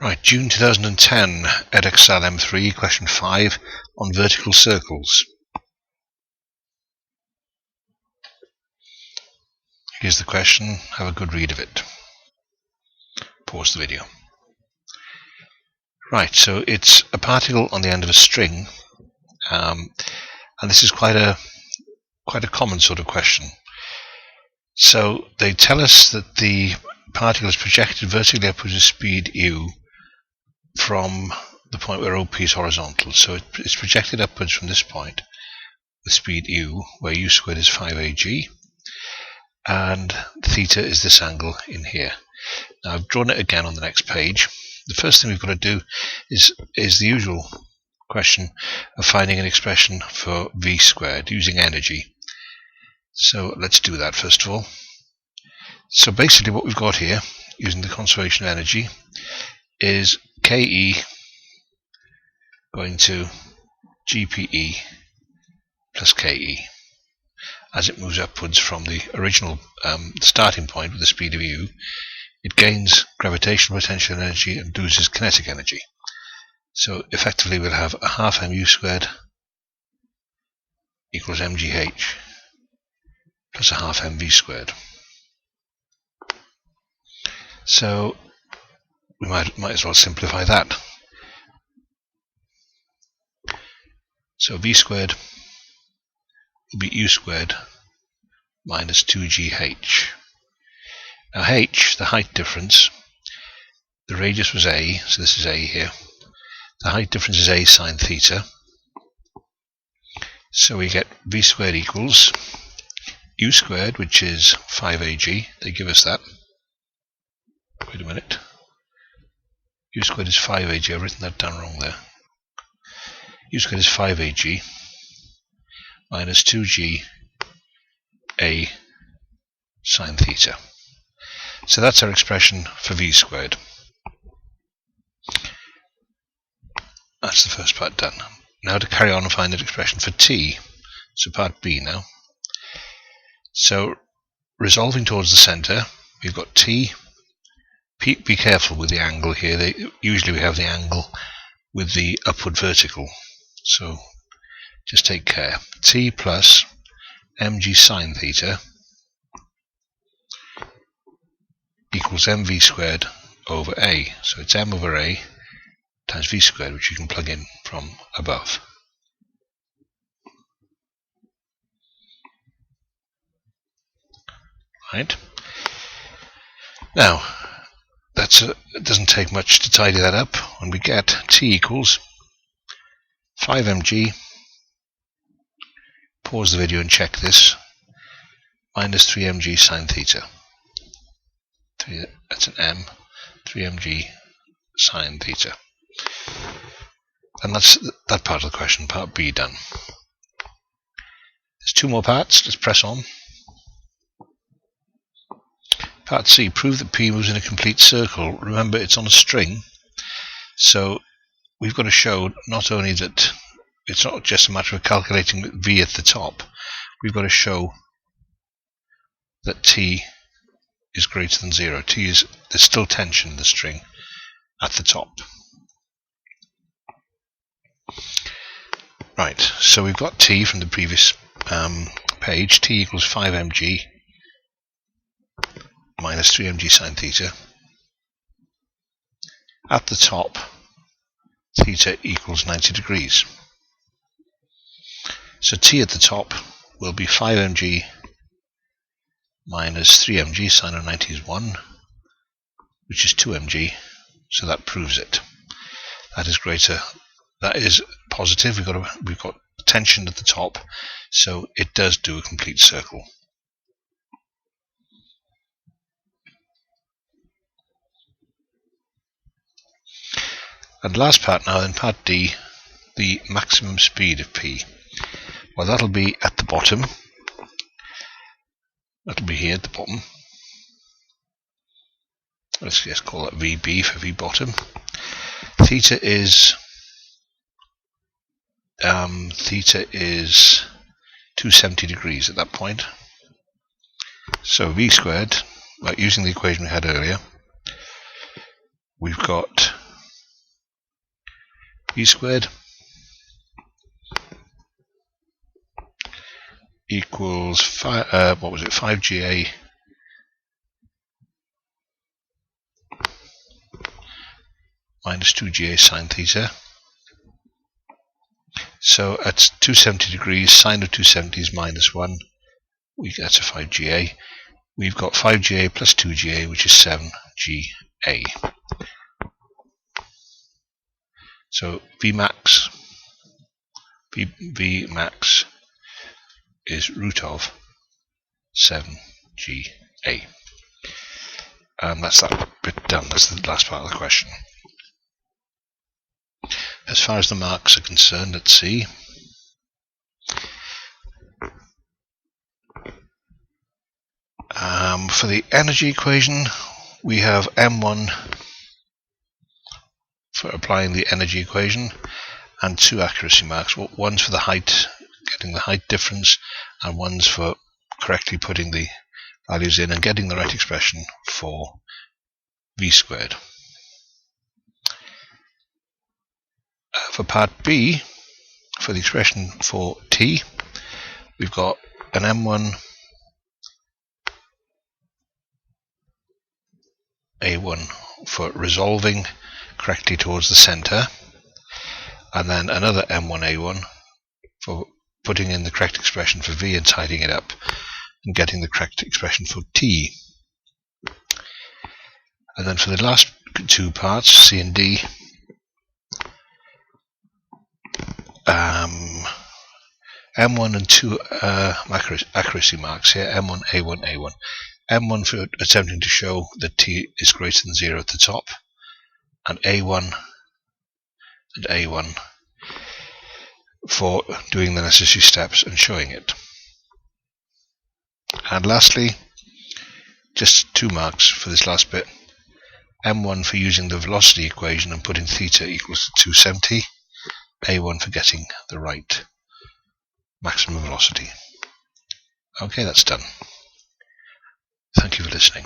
Right, June 2010, Edx M3, question 5 on vertical circles. Here's the question, have a good read of it. Pause the video. Right, so it's a particle on the end of a string, and this is quite a common sort of question. So they tell us that the particle is projected vertically upwards at speed u from the point where OP is horizontal. So it's projected upwards from this point with speed u, where u squared is 5ag, and theta is this angle in here. Now I've drawn it again on the next page. The first thing we've got to do is the usual question of finding an expression for v squared using energy. So let's do that first of all. So basically what we've got here, using the conservation of energy, is Ke going to GPE plus Ke as it moves upwards from the original starting point with the speed of u. It gains gravitational potential energy and loses kinetic energy. So effectively we'll have a half mu squared equals mgh plus a half mv squared. So we might as well simplify that. So v squared will be u squared minus 2gh. Now h, the height difference, the radius was a, so this is a here. The height difference is a sine theta. So we get v squared equals u squared, which is 5ag. They give us that. Wait a minute. U squared is 5ag. I've written that down wrong there. U squared is 5ag minus 2g a sine theta. So that's our expression for v squared. That's the first part done. Now to carry on and find the expression for t. So part B now. So resolving towards the center, we've got t. Be careful with the angle here. Usually we have the angle with the upward vertical. So just take care. T plus mg sine theta equals mv squared over a. So it's m over a times v squared, which you can plug in from above. Right. Now, it doesn't take much to tidy that up. When we get t equals 5mg, pause the video and check this, minus 3mg sine theta. That's an m, 3mg sine theta. And that's that part of the question, part B done. There's two more parts, let's press on. Part C, prove that P moves in a complete circle. Remember, it's on a string, so we've got to show not only that it's not just a matter of calculating V at the top, we've got to show that T is greater than 0. There's still tension in the string at the top. Right, so we've got T from the previous page. T equals 5mg minus 3mg sine theta. At the top, theta equals 90 degrees. So T at the top will be 5mg minus 3mg, sine of 90 is 1, which is 2mg, so that proves it. That is greater. That is positive. We've got tension at the top, so it does do a complete circle. And last part now, in part D, the maximum speed of P. Well, that'll be at the bottom. That'll be here at the bottom. Let's just call that VB for V bottom. Theta is 270 degrees at that point. So V squared, like using the equation we had earlier, we've got v squared equals 5GA minus 2GA sine theta. So at 270 degrees, sine of 270 is minus 1. That's a 5GA. We've got 5GA plus 2GA, which is 7GA. So Vmax is root of 7GA. And that's that bit done. That's the last part of the question. As far as the marks are concerned, let's see. For the energy equation, we have M1 for applying the energy equation and 2 accuracy marks. One's for the height, getting the height difference, and one's for correctly putting the values in and getting the right expression for v squared. For part B, for the expression for t, we've got an M1 A1 for resolving correctly towards the center, and then another M1 A1 for putting in the correct expression for v and tidying it up and getting the correct expression for t. And then for the last 2 parts, C and D, M1 and 2 accuracy marks here, M1, A1, A1. M1 for attempting to show that t is greater than 0 at the top, and A1 and A1 for doing the necessary steps and showing it. And lastly, just 2 marks for this last bit. M1 for using the velocity equation and putting theta equals to 270. A1 for getting the right maximum velocity. Okay, that's done. Thank you for listening.